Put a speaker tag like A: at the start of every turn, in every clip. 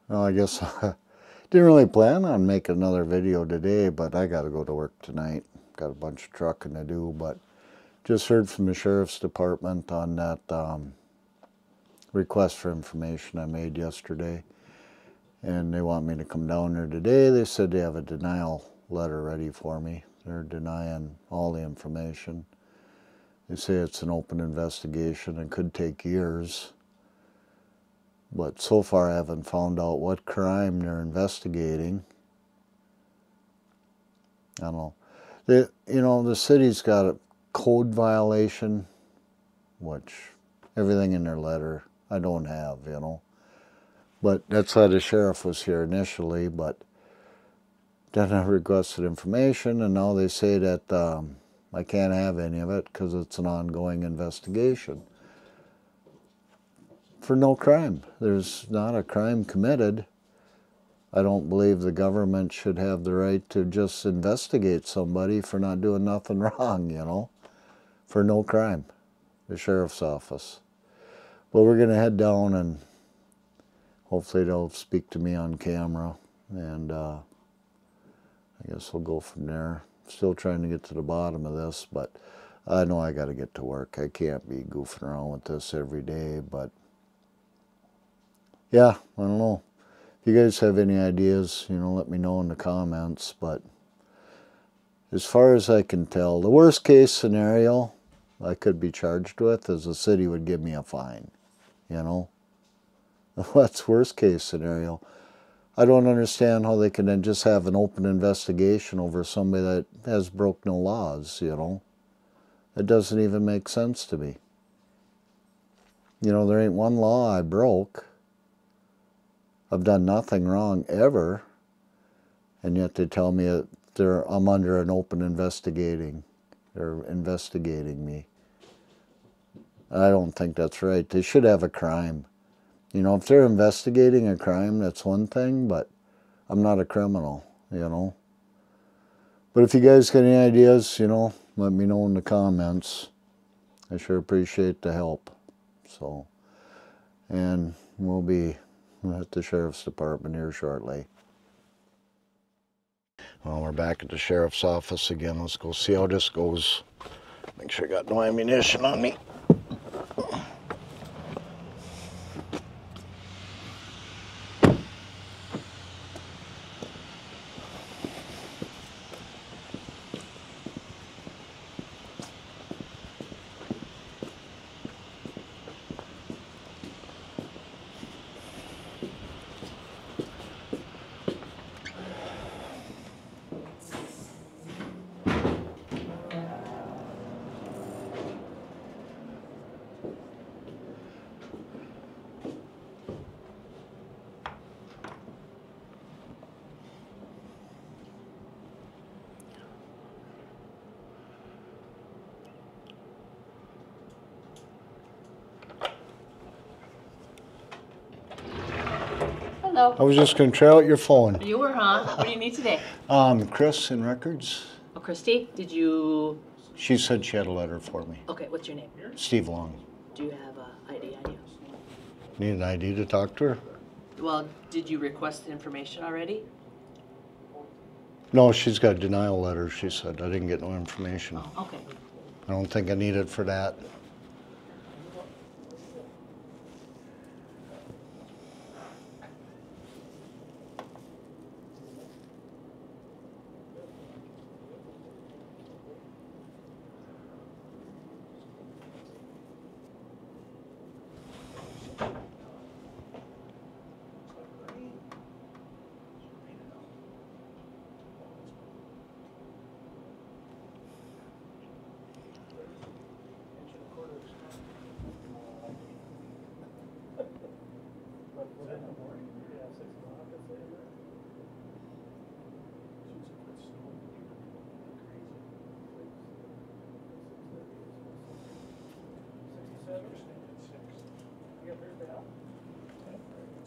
A: Well, I guess I didn't really plan on making another video today, but I got to go to work tonight. Got a bunch of trucking to do, but just heard from the sheriff's department on that request for information I made yesterday, and they want me to come down there today. They said they have a denial letter ready for me. They're denying all the information. They say it's an open investigation and could take years. But so far I haven't found out what crime they're investigating. I don't know. The city's got a code violation, which everything in their letter I don't have, But that's why the sheriff was here initially, but then I requested information, and now they say that I can't have any of it because it's an ongoing investigation. For no crime. There's not a crime committed. I don't believe the government should have the right to just investigate somebody for not doing nothing wrong, for no crime. The sheriff's office. But we're going to head down and hopefully they'll speak to me on camera, and I guess we'll go from there. Still trying to get to the bottom of this, but I know I got to get to work. I can't be goofing around with this every day, but yeah, I don't know. If you guys have any ideas, let me know in the comments. But as far as I can tell, the worst case scenario I could be charged with is the city would give me a fine, That's worst case scenario. I don't understand how they can then just have an open investigation over somebody that has broke no laws, It doesn't even make sense to me. There ain't one law I broke. I've done nothing wrong ever, and yet they tell me that I'm under an open investigating. They're investigating me. I don't think that's right. They should have a crime. If they're investigating a crime, that's one thing, but I'm not a criminal, But if you guys got any ideas, let me know in the comments. I sure appreciate the help. So, and we'll be at the sheriff's department here shortly. Well, we're back at the sheriff's office again. Let's go see how this goes. Make sure I got no ammunition on me.
B: Hello.
A: I was just going to try out your phone.
B: You were, huh? What do you need today?
A: Chris in records.
B: Oh, Christy, did you...
A: She said she had a letter for me.
B: Okay, what's your name?
A: Steve Long.
B: Do you have a ID on you?
A: Need an ID to talk to her?
B: Well, did you request information already?
A: No, she's got a denial letter, she said. I didn't get no information.
B: Oh, okay.
A: I don't think I need it for that.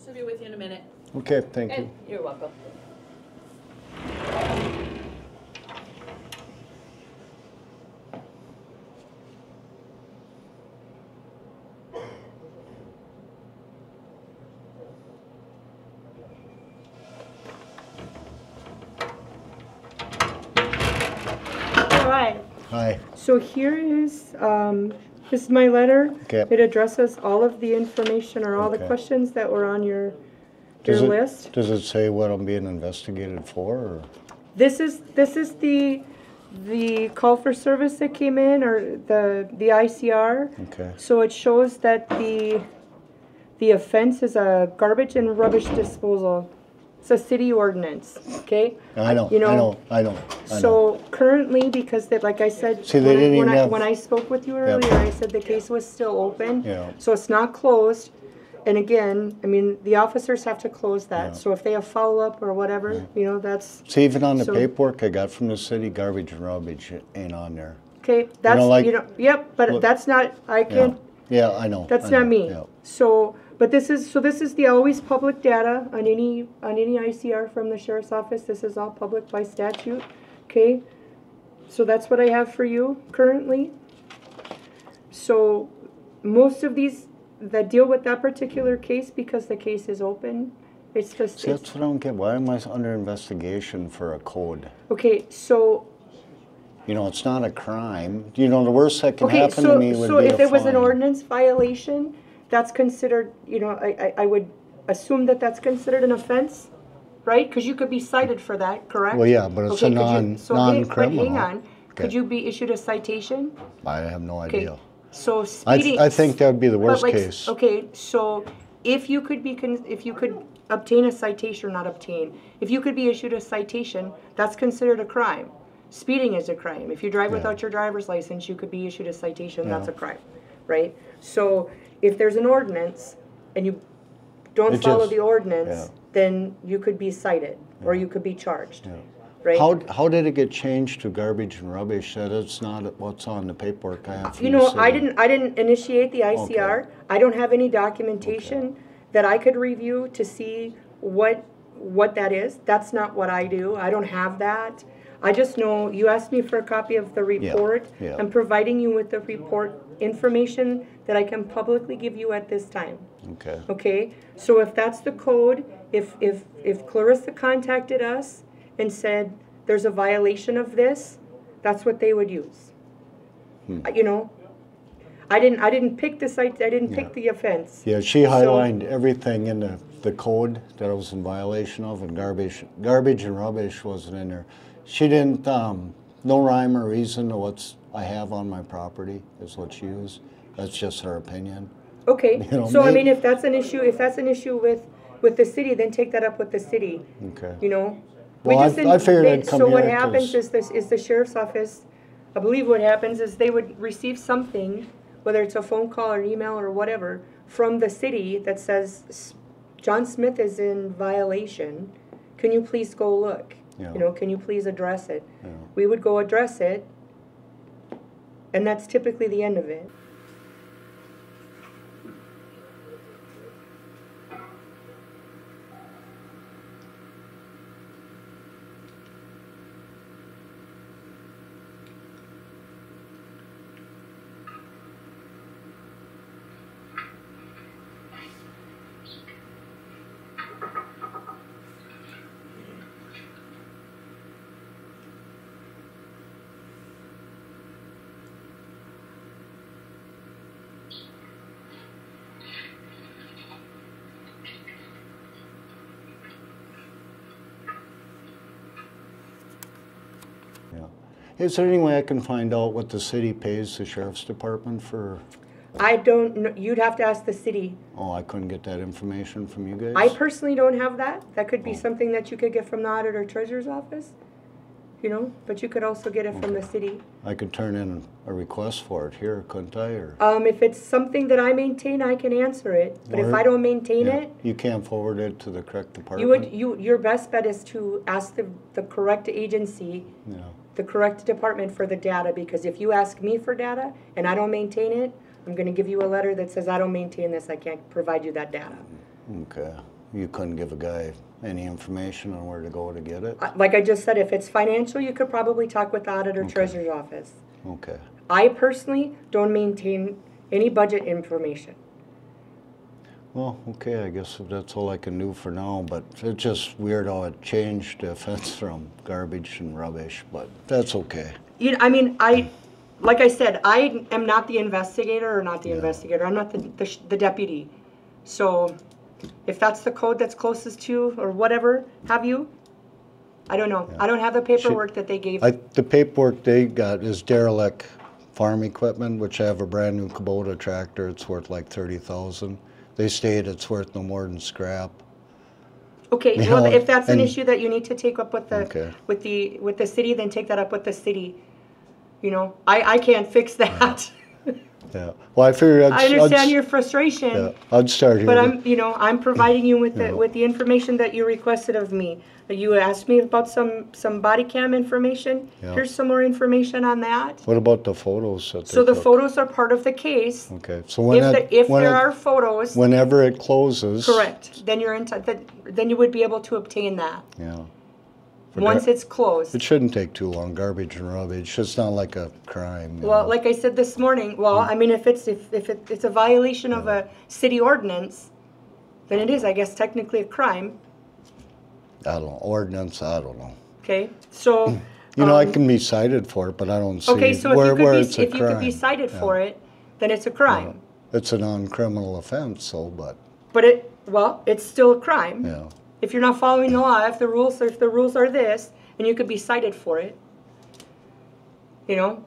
B: She'll be with you in a minute.
A: Okay, thank you.
B: You're welcome.
A: Hi.
C: So here is, this is my letter.
A: Okay.
C: It addresses all of the information or all the
A: Okay.
C: questions that were on your
A: Does
C: list.
A: Does it say what I'm being investigated for? Or?
C: This is the call for service that came in, or the ICR.
A: Okay.
C: So it shows that the offense is a garbage and rubbish disposal. It's a city ordinance, okay?
A: I know.
C: You know,
A: I know.
C: So currently, because they, like I said,
A: See, they didn't even have-
C: when I spoke with you earlier, I said the case was still open.
A: Yeah.
C: So it's not closed. And again, I mean, the officers have to close that.
A: Yeah.
C: So if they have follow-up or whatever, you know, that's,
A: See, even on the
C: So-
A: paperwork I got from the city, garbage and rubbish ain't on there.
C: okay, that's,
A: like-
C: yep, but
A: Look-
C: that's not, I can't,
A: Yeah, I know.
C: that's
A: I know,
C: not me.
A: yeah.
C: So, but this is the always public data on any ICR from the sheriff's office. This is all public by statute, okay? So that's what I have for you currently. So most of these that deal with that particular case, because the case is open, it's just,
A: See, that's what I don't get. Why am I under investigation for a code?
C: okay, so,
A: You know, it's not a crime. You know, the worst that can
C: okay,
A: happen to
C: so,
A: me would
C: so
A: be
C: if
A: a
C: it was an
A: fine.
C: ordinance violation, that's considered, you know, I would assume that that's considered an offense, right? Because you could be cited for that, correct?
A: Well, yeah, but it's a
C: Okay, could you- so hang- but
A: non-criminal.
C: hang on, could
A: Okay.
C: you be issued a citation?
A: I have no
C: Okay,
A: idea.
C: so speeding.
A: I think that would be the
C: but
A: worst
C: like,
A: case.
C: Okay, so if you could be, if you could obtain a citation, not obtain, if you could be issued a citation, that's considered a crime. Speeding is a crime. If you drive
A: Yeah.
C: without your driver's license, you could be issued a citation, that's
A: Yeah.
C: a crime, right? So if there's an ordinance and you don't
A: It
C: follow
A: just-
C: the ordinance,
A: yeah.
C: then you could be cited, or you could be charged, right?
A: How did it get changed to garbage and rubbish that it's not what's on the paperwork I have from
C: You
A: the
C: know,
A: city?
C: I didn't initiate the ICR. I don't have any documentation that I could review to see what that is. That's not what I do. I don't have that. I just know you asked me for a copy of the report.
A: yeah.
C: I'm providing you with the report information that I can publicly give you at this time.
A: Okay.
C: Okay, so if that's the code, if Clarissa contacted us and said there's a violation of this, that's what they would use. You know, I didn't pick the site. I didn't pick the offense.
A: Yeah, she highlighted everything in the code that I was in violation of, and garbage and rubbish wasn't in there. She didn't, no rhyme or reason to what I have on my property is what she used. That's just her opinion.
C: Okay,
A: You know,
C: so I
A: maybe-
C: mean, if that's an issue with the city, then take that up with the city.
A: Okay.
C: You know.
A: Well, I figured I'd come
C: So what
A: here
C: happens
A: 'cause-
C: is the sheriff's office, I believe what happens is they would receive something, whether it's a phone call or email or whatever, from the city that says, John Smith is in violation. Can you please go look?
A: Yeah.
C: You know, can you please address it?
A: Yeah.
C: We would go address it, and that's typically the end of it.
A: Yeah. Is there any way I can find out what the city pays the sheriff's department for?
C: I don't know, you'd have to ask the city.
A: Oh, I couldn't get that information from you guys?
C: I personally don't have that. That could
A: Oh.
C: be something that you could get from the auditor treasurer's office, you know, but you could also get it from the city.
A: I could turn in a request for it here, couldn't I? Or
C: If it's something that I maintain, I can answer it, but if
A: Or-
C: I don't maintain
A: yeah,
C: it,
A: you can't forward it to the correct department?
C: your best bet is to ask the correct agency,
A: Yeah.
C: the correct department for the data, because if you ask me for data and I don't maintain it, I'm gonna give you a letter that says I don't maintain this, I can't provide you that data.
A: Okay. You couldn't give a guy any information on where to go to get it?
C: Like I just said, if it's financial, you could probably talk with the auditor treasurer's office.
A: Okay.
C: I personally don't maintain any budget information.
A: Well, okay, I guess that's all I can do for now, but it's just weird how it changed the offense from garbage and rubbish, but that's okay.
C: You know, I mean, like I said, I am not the investigator, or not the investigator. I'm not the deputy. So if that's the code that's closest to you or whatever have you, I don't know. I don't have the paperwork that they gave.
A: The paperwork they got is derelict farm equipment, which I have a brand new Kubota tractor. It's worth like $30,000. They state it's worth no more than scrap.
C: Okay,
A: You
C: well,
A: know,
C: if that's an
A: and-
C: issue that you need to take up with the
A: Okay.
C: with the city, then take that up with the city. You know, I can't fix that.
A: Yeah. Well, I figured
C: I understand your frustration.
A: Yeah, I'd start here.
C: But
A: to-
C: I'm providing you with
A: Yeah.
C: the information that you requested of me. You asked me about some body cam information.
A: Yeah.
C: Here's some more information on that.
A: What about the photos that they
C: So the
A: took?
C: photos are part of the case.
A: Okay. So when
C: If there are photos,
A: whenever it closes.
C: correct, then you're then you would be able to obtain that
A: Yeah. For
C: once
A: gar-
C: it's closed.
A: It shouldn't take too long. Garbage and rubbish. It's not like a crime. you
C: Well,
A: know.
C: like I said this morning, I mean, if it's a violation of a city ordinance, then it is, I guess, technically a crime.
A: I don't know. Ordinance. I don't know.
C: Okay, so.
A: You know, I can be cited for it, but I don't see
C: Okay, so
A: where
C: if
A: it's a
C: you could be
A: crime.
C: cited for it, then it's a crime.
A: It's a non-criminal offense, so but
C: But it's still a crime.
A: yeah.
C: If you're not following the law, if the rules are this, and you could be cited for it. You know,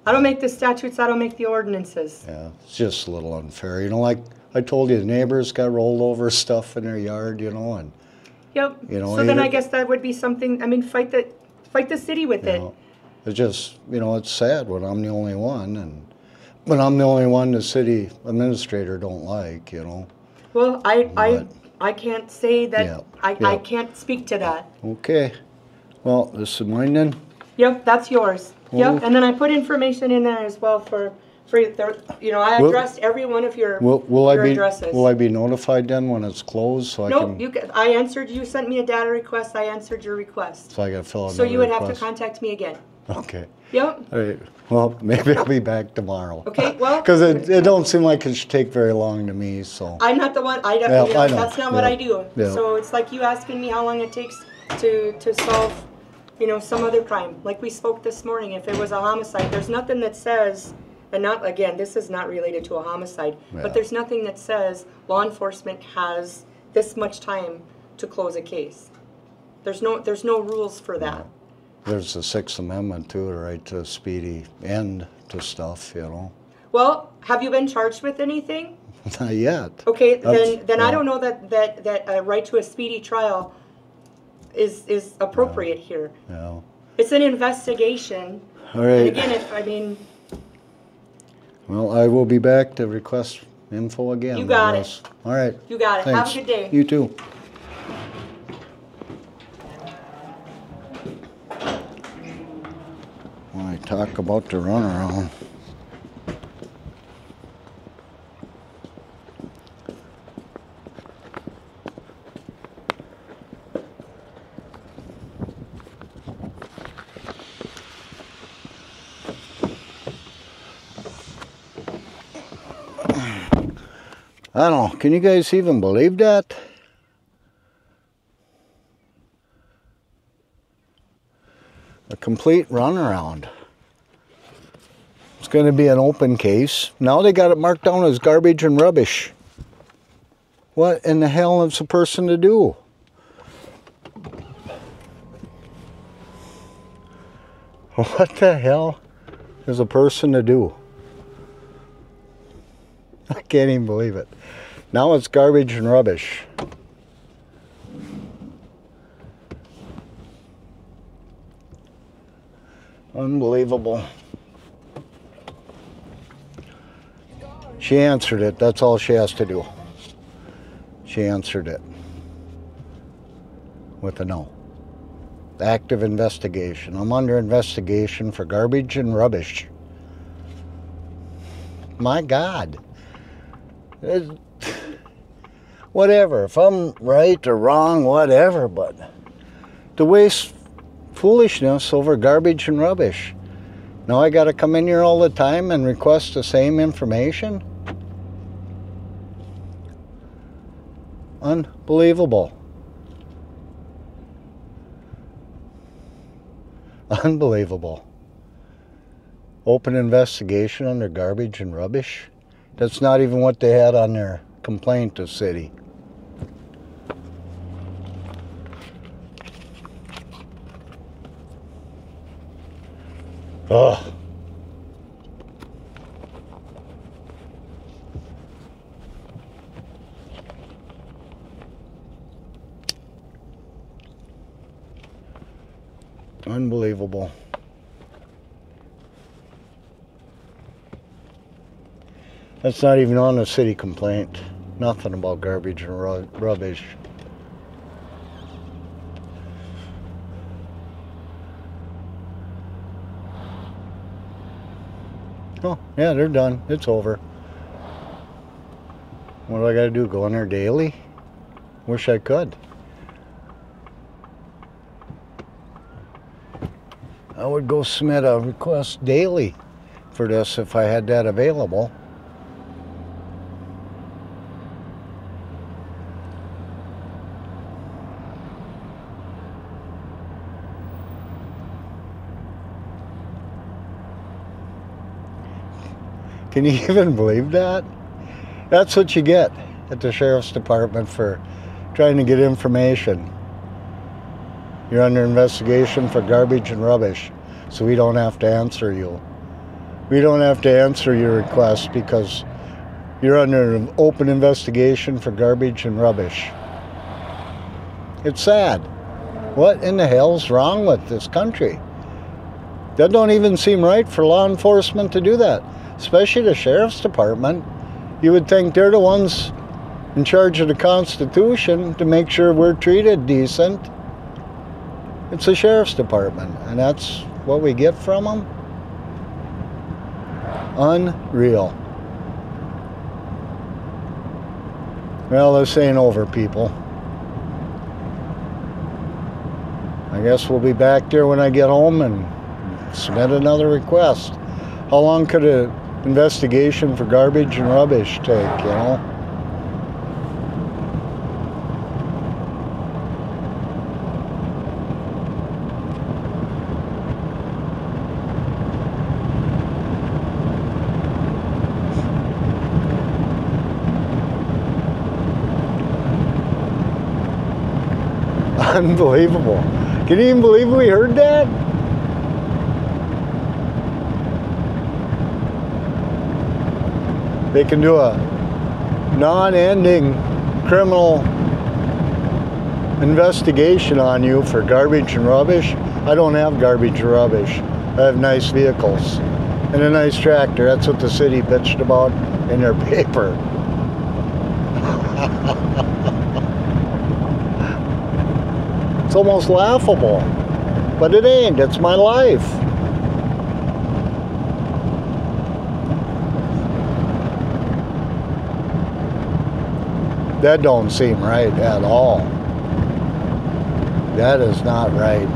C: I don't make the statutes. I don't make the ordinances.
A: Yeah, it's just a little unfair. You know, like I told you, the neighbors got rolled over stuff in their yard, you know, and
C: Yep.
A: You know,
C: so then I
A: either-
C: guess that would be something. I mean, fight the city with
A: you
C: it.
A: know, it's just, you know, it's sad when I'm the only one, and when I'm the only one the city administrator don't like, you know.
C: Well, I can't say that.
A: Yeah,
C: I
A: yeah.
C: can't speak to that.
A: Okay, well, this is mine then.
C: Yep, that's yours.
A: Oh.
C: Yep, and then I put information in there as well for you know, I
A: Will-
C: addressed every one of your
A: Will
C: your
A: I be
C: addresses.
A: will I be notified then when it's closed so I
C: Nope,
A: can
C: I answered. You sent me a data request. I answered your request.
A: so I got to fill out
C: So you would
A: another
C: have to
A: request?
C: contact me again.
A: Okay.
C: Yep.
A: All right. Well, maybe I'll be back tomorrow.
C: Okay. Well,
A: Because it don't seem like it should take very long to me, so.
C: I'm not the one. I don't.
A: Yeah,
C: You know,
A: I know.
C: that's not what
A: Yeah.
C: I do.
A: Yeah.
C: So it's like you asking me how long it takes to solve, you know, some other crime. Like we spoke this morning. If it was a homicide, there's nothing that says. And not again, this is not related to a homicide,
A: Yeah.
C: but there's nothing that says law enforcement has this much time to close a case. There's no rules for that.
A: There's the Sixth Amendment too, the right to speedy end to stuff, you know.
C: Well, have you been charged with anything?
A: Not yet.
C: Okay,
A: That's-
C: then I
A: yeah.
C: don't know that a right to a speedy trial is appropriate here.
A: You know.
C: It's an investigation.
A: All
C: And
A: right.
C: again,
A: Well, I will be back to request info again.
C: You got
A: I
C: it.
A: guess. All right.
C: You got it. Have a
A: Thanks.
C: good day.
A: You too. When I talk about the runaround. I don't know. Can you guys even believe that? A complete runaround. It's going to be an open case. Now they got it marked down as garbage and rubbish. What in the hell is a person to do? What the hell is a person to do? I can't even believe it. Now it's garbage and rubbish. Unbelievable. She answered it. That's all she has to do. She answered it with a no. Active investigation. I'm under investigation for garbage and rubbish. My God. Whatever. If I'm right or wrong, whatever, but to waste foolishness over garbage and rubbish. Now I got to come in here all the time and request the same information? Unbelievable. Unbelievable. Open investigation under garbage and rubbish? That's not even what they had on their complaint to city. Ugh. Unbelievable. That's not even on the city complaint. Nothing about garbage and rubbish. Oh, yeah, they're done. It's over. What do I gotta do? Go in there daily? Wish I could. I would go submit a request daily for this if I had that available. Can you even believe that? That's what you get at the Sheriff's Department for trying to get information. You're under investigation for garbage and rubbish, so we don't have to answer you. We don't have to answer your request because you're under an open investigation for garbage and rubbish. It's sad. What in the hell's wrong with this country? That don't even seem right for law enforcement to do that, especially the Sheriff's Department. You would think they're the ones in charge of the Constitution to make sure we're treated decent. It's the Sheriff's Department, and that's what we get from them? Unreal. Well, this ain't over, people. I guess we'll be back there when I get home and submit another request. How long could an investigation for garbage and rubbish take, you know? Unbelievable. Can you even believe we heard that? They can do a non-ending criminal investigation on you for garbage and rubbish. I don't have garbage or rubbish. I have nice vehicles and a nice tractor. That's what the city bitched about in their paper. It's almost laughable, but it ain't. It's my life. That don't seem right at all. That is not right.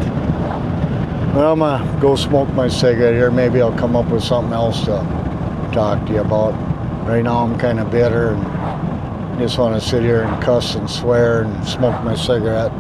A: Well, I'm gonna go smoke my cigarette here. Maybe I'll come up with something else to talk to you about. Right now I'm kind of bitter and just want to sit here and cuss and swear and smoke my cigarette.